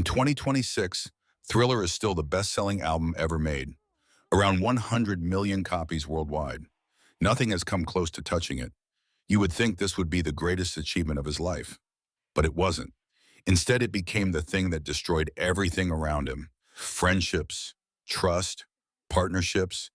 In 2026, Thriller is still the best-selling album ever made, around 100 million copies worldwide. Nothing has come close to touching it. You would think this would be the greatest achievement of his life, but it wasn't. Instead, it became the thing that destroyed everything around him: friendships, trust, partnerships,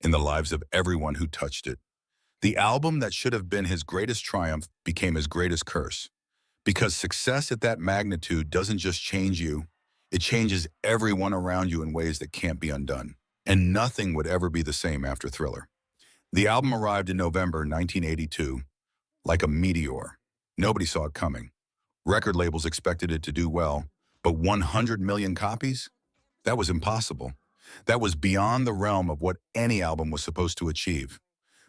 in the lives of everyone who touched it. The album that should have been his greatest triumph became his greatest curse. Because success at that magnitude doesn't just change you, it changes everyone around you in ways that can't be undone. And nothing would ever be the same after Thriller. The album arrived in November 1982, like a meteor. Nobody saw it coming. Record labels expected it to do well, but 100 million copies? That was impossible. That was beyond the realm of what any album was supposed to achieve.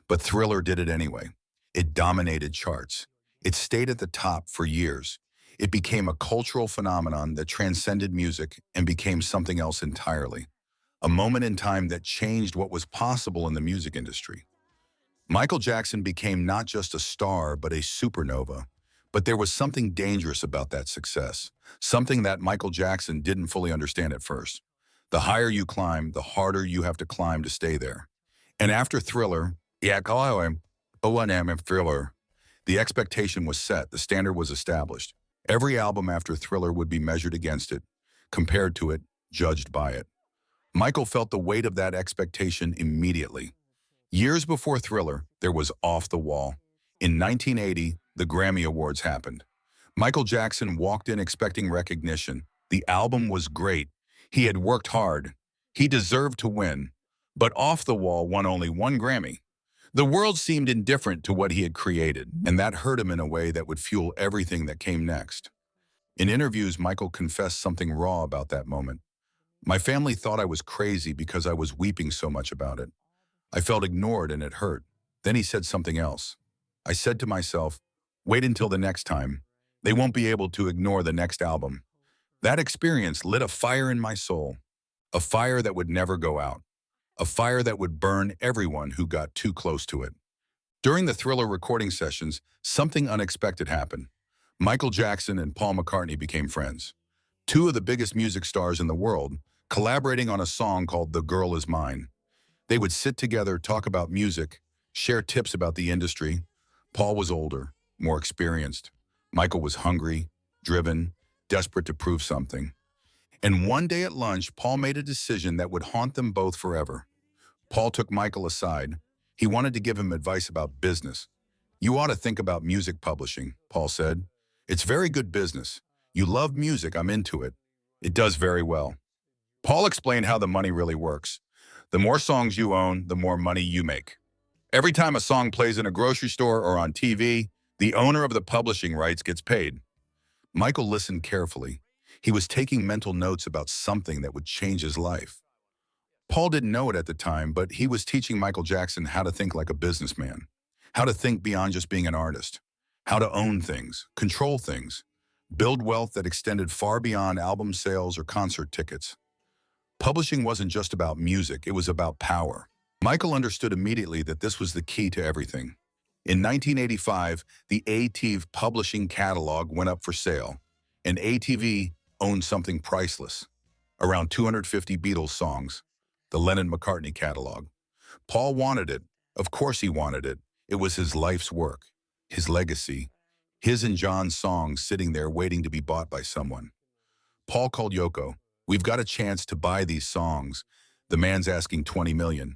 But Thriller did it anyway. It dominated charts. It stayed at the top for years. It became a cultural phenomenon that transcended music and became something else entirely. A moment in time that changed what was possible in the music industry. Michael Jackson became not just a star, but a supernova. But there was something dangerous about that success, something that Michael Jackson didn't fully understand at first. The higher you climb, the harder you have to climb to stay there. And after Thriller, Thriller, the expectation was set, the standard was established. Every album after Thriller would be measured against it, compared to it, judged by it. Michael felt the weight of that expectation immediately. Years before Thriller, there was Off the Wall. In 1980, the Grammy Awards happened. Michael Jackson walked in expecting recognition. The album was great. He had worked hard. He deserved to win. But Off the Wall won only one Grammy. The world seemed indifferent to what he had created, and that hurt him in a way that would fuel everything that came next. In interviews, Michael confessed something raw about that moment. My family thought I was crazy because I was weeping so much about it. I felt ignored and it hurt. Then he said something else. I said to myself, wait until the next time. They won't be able to ignore the next album. That experience lit a fire in my soul, a fire that would never go out. A fire that would burn everyone who got too close to it. During the Thriller recording sessions, something unexpected happened. Michael Jackson and Paul McCartney became friends. Two of the biggest music stars in the world, collaborating on a song called The Girl Is Mine. They would sit together, talk about music, share tips about the industry. Paul was older, more experienced. Michael was hungry, driven, desperate to prove something. And one day at lunch, Paul made a decision that would haunt them both forever. Paul took Michael aside. He wanted to give him advice about business. You ought to think about music publishing, Paul said. It's very good business. You love music, I'm into it. It does very well. Paul explained how the money really works. The more songs you own, the more money you make. Every time a song plays in a grocery store or on TV, the owner of the publishing rights gets paid. Michael listened carefully. He was taking mental notes about something that would change his life. Paul didn't know it at the time, but he was teaching Michael Jackson how to think like a businessman, how to think beyond just being an artist, how to own things, control things, build wealth that extended far beyond album sales or concert tickets. Publishing wasn't just about music, it was about power. Michael understood immediately that this was the key to everything. In 1985, the ATV publishing catalog went up for sale, and ATV owned something priceless, around 250 Beatles songs, the Lennon-McCartney catalog. Paul wanted it. Of course he wanted it. It was his life's work, his legacy, his and John's songs sitting there waiting to be bought by someone. Paul called Yoko. We've got a chance to buy these songs. The man's asking 20 million.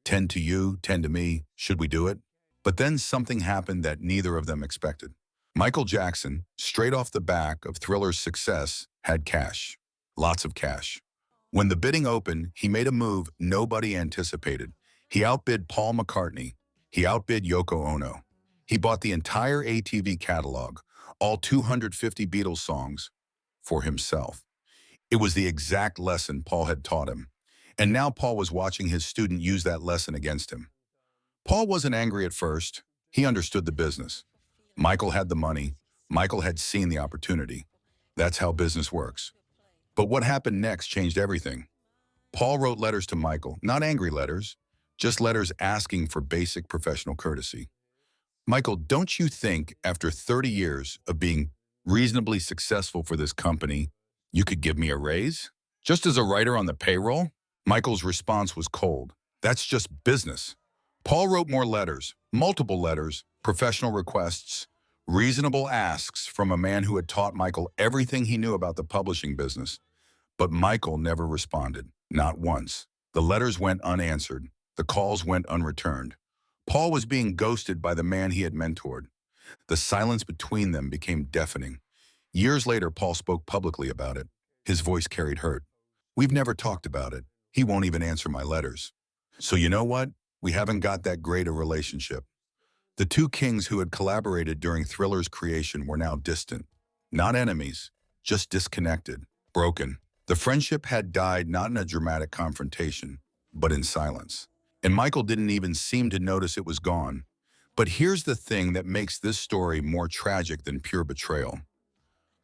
10 to you, 10 to me. Should we do it? But then something happened that neither of them expected. Michael Jackson, straight off the back of Thriller's success, had cash. Lots of cash. When the bidding opened, he made a move nobody anticipated. He outbid Paul McCartney. He outbid Yoko Ono. He bought the entire ATV catalog, all 250 Beatles songs, for himself. It was the exact lesson Paul had taught him. And now Paul was watching his student use that lesson against him. Paul wasn't angry at first. He understood the business. Michael had the money. Michael had seen the opportunity. That's how business works. But what happened next changed everything. Paul wrote letters to Michael, not angry letters, just letters asking for basic professional courtesy. Michael, don't you think after 30 years of being reasonably successful for this company, You could give me a raise? Just as a writer on the payroll? Michael's response was cold. That's just business. Paul wrote more letters, multiple letters, professional requests, reasonable asks from a man who had taught Michael everything he knew about the publishing business. But Michael never responded, not once. The letters went unanswered. The calls went unreturned. Paul was being ghosted by the man he had mentored. The silence between them became deafening. Years later, Paul spoke publicly about it. His voice carried hurt. We've never talked about it. He won't even answer my letters. So you know what? We haven't got that great a relationship. The two kings who had collaborated during Thriller's creation were now distant. Not enemies, just disconnected, broken. The friendship had died not in a dramatic confrontation, but in silence. And Michael didn't even seem to notice it was gone. But here's the thing that makes this story more tragic than pure betrayal.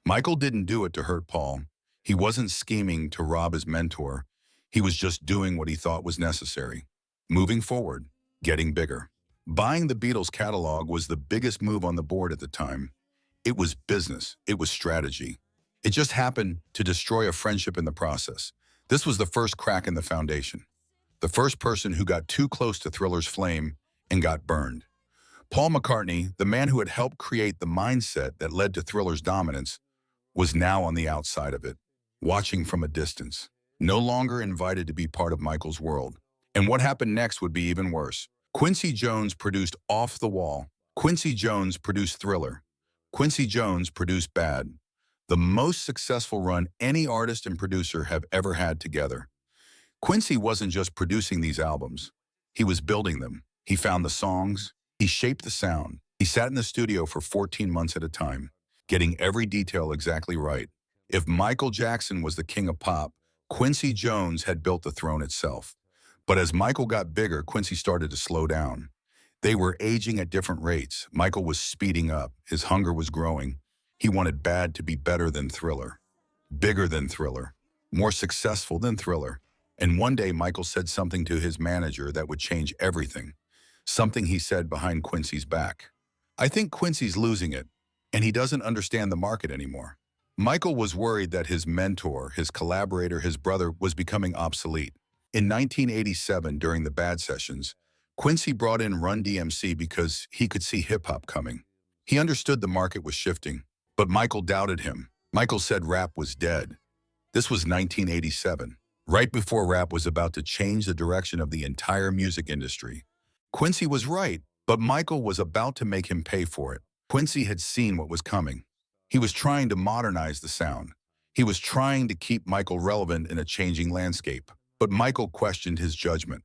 Michael didn't do it to hurt Paul. He wasn't scheming to rob his mentor. He was just doing what he thought was necessary. Moving forward, getting bigger. Buying the Beatles catalog was the biggest move on the board at the time. It was business. It was strategy. It just happened to destroy a friendship in the process. This was the first crack in the foundation. The first person who got too close to Thriller's flame and got burned. Paul McCartney, the man who had helped create the mindset that led to Thriller's dominance, was now on the outside of it, watching from a distance, no longer invited to be part of Michael's world. And what happened next would be even worse. Quincy Jones produced Off the Wall. Quincy Jones produced Thriller. Quincy Jones produced Bad. The most successful run any artist and producer have ever had together. Quincy wasn't just producing these albums. He was building them. He found the songs. He shaped the sound. He sat in the studio for 14 months at a time, getting every detail exactly right. If Michael Jackson was the king of pop, Quincy Jones had built the throne itself. But as Michael got bigger, Quincy started to slow down. They were aging at different rates. Michael was speeding up. His hunger was growing. He wanted Bad to be better than Thriller, bigger than Thriller, more successful than Thriller. And one day, Michael said something to his manager that would change everything. Something he said behind Quincy's back. I think Quincy's losing it, and he doesn't understand the market anymore. Michael was worried that his mentor, his collaborator, his brother was becoming obsolete. In 1987, during the Bad sessions, Quincy brought in Run DMC because he could see hip-hop coming. He understood the market was shifting, but Michael doubted him. Michael said rap was dead. This was 1987, right before rap was about to change the direction of the entire music industry. Quincy was right, but Michael was about to make him pay for it. Quincy had seen what was coming. He was trying to modernize the sound. He was trying to keep Michael relevant in a changing landscape. But Michael questioned his judgment.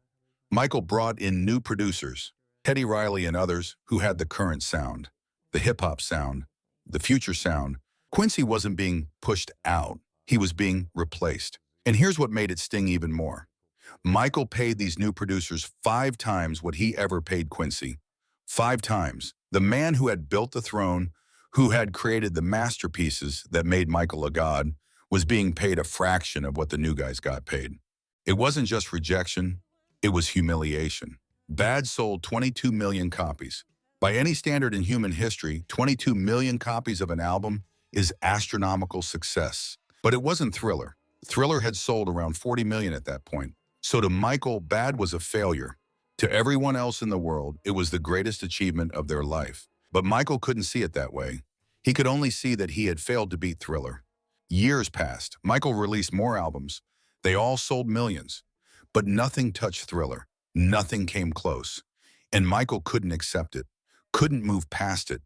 Michael brought in new producers, Teddy Riley and others who had the current sound, the hip-hop sound, the future sound. Quincy wasn't being pushed out. He was being replaced. And here's what made it sting even more. Michael paid these new producers 5 times what he ever paid Quincy. 5 times. The man who had built the throne, who had created the masterpieces that made Michael a god, was being paid a fraction of what the new guys got paid. It wasn't just rejection, it was humiliation. Bad sold 22 million copies. By any standard in human history, 22 million copies of an album is astronomical success. But it wasn't Thriller. Thriller had sold around 40 million at that point. So to Michael, Bad was a failure. To everyone else in the world, it was the greatest achievement of their life. But Michael couldn't see it that way. He could only see that he had failed to beat Thriller. Years passed. Michael released more albums. They all sold millions. But nothing touched Thriller. Nothing came close. And Michael couldn't accept it, couldn't move past it.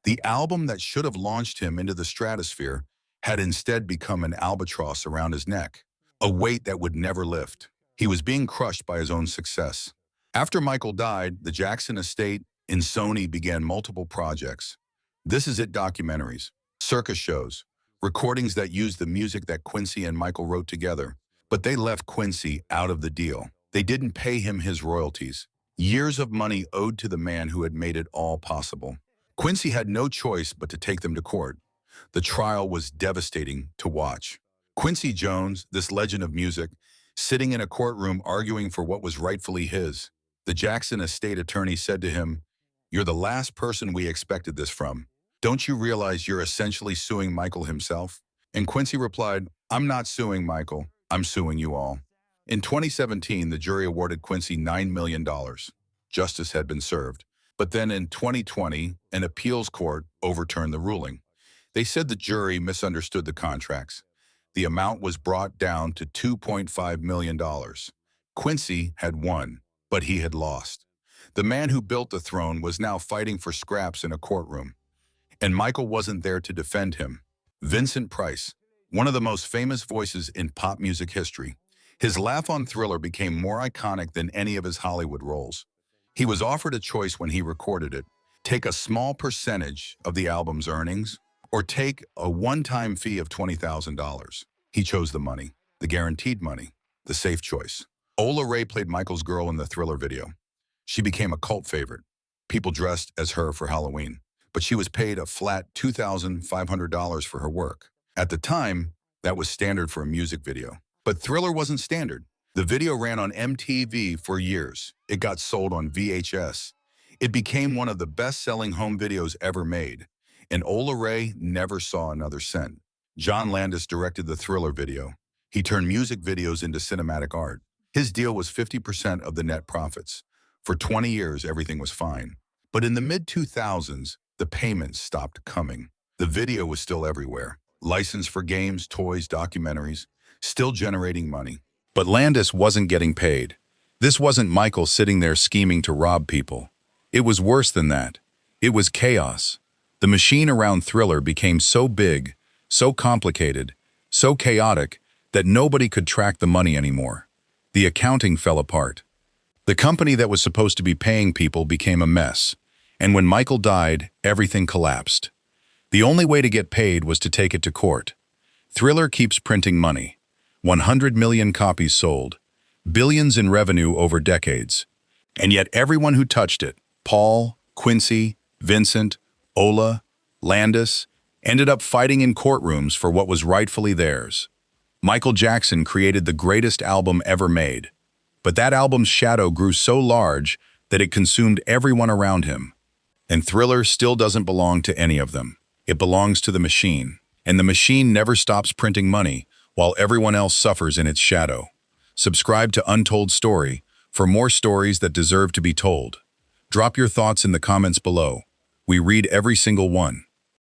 The album that should have launched him into the stratosphere had instead become an albatross around his neck, a weight that would never lift. He was being crushed by his own success. After Michael died, the Jackson estate and Sony began multiple projects. This Is It documentaries, circus shows, recordings that used the music that Quincy and Michael wrote together. But they left Quincy out of the deal. They didn't pay him his royalties. Years of money owed to the man who had made it all possible. Quincy had no choice but to take them to court. The trial was devastating to watch. Quincy Jones, this legend of music, sitting in a courtroom arguing for what was rightfully his. The Jackson estate attorney said to him, "You're the last person we expected this from. Don't you realize you're essentially suing Michael himself?" And Quincy replied, "I'm not suing Michael. I'm suing you all." In 2017, the jury awarded Quincy $9 million. Justice had been served. But then in 2020, an appeals court overturned the ruling. They said the jury misunderstood the contracts. The amount was brought down to $2.5 million. Quincy had won, but he had lost. The man who built the throne was now fighting for scraps in a courtroom. And Michael wasn't there to defend him. Vincent Price, one of the most famous voices in pop music history. His laugh on Thriller became more iconic than any of his Hollywood roles. He was offered a choice when he recorded it: take a small percentage of the album's earnings, or take a one-time fee of $20,000. He chose the money, the guaranteed money, the safe choice. Ola Ray played Michael's girl in the Thriller video. She became a cult favorite. People dressed as her for Halloween, but she was paid a flat $2,500 for her work. At the time, that was standard for a music video. But Thriller wasn't standard. The video ran on MTV for years. It got sold on VHS. It became one of the best-selling home videos ever made. And Ola Ray never saw another cent. John Landis directed the Thriller video. He turned music videos into cinematic art. His deal was 50% of the net profits. For 20 years, everything was fine. But in the mid-2000s, the payments stopped coming. The video was still everywhere. Licensed for games, toys, documentaries, still generating money. But Landis wasn't getting paid. This wasn't Michael sitting there scheming to rob people. It was worse than that. It was chaos. The machine around Thriller became so big, so complicated, so chaotic that nobody could track the money anymore. The accounting fell apart. The company that was supposed to be paying people became a mess. And when Michael died, everything collapsed. The only way to get paid was to take it to court. Thriller keeps printing money. 100 million copies sold. Billions in revenue over decades. And yet everyone who touched it, Paul, Quincy, Vincent, Ola, Landis, ended up fighting in courtrooms for what was rightfully theirs. Michael Jackson created the greatest album ever made. But that album's shadow grew so large that it consumed everyone around him. And Thriller still doesn't belong to any of them. It belongs to the machine. And the machine never stops printing money while everyone else suffers in its shadow. Subscribe to Untold Story for more stories that deserve to be told. Drop your thoughts in the comments below. We read every single one.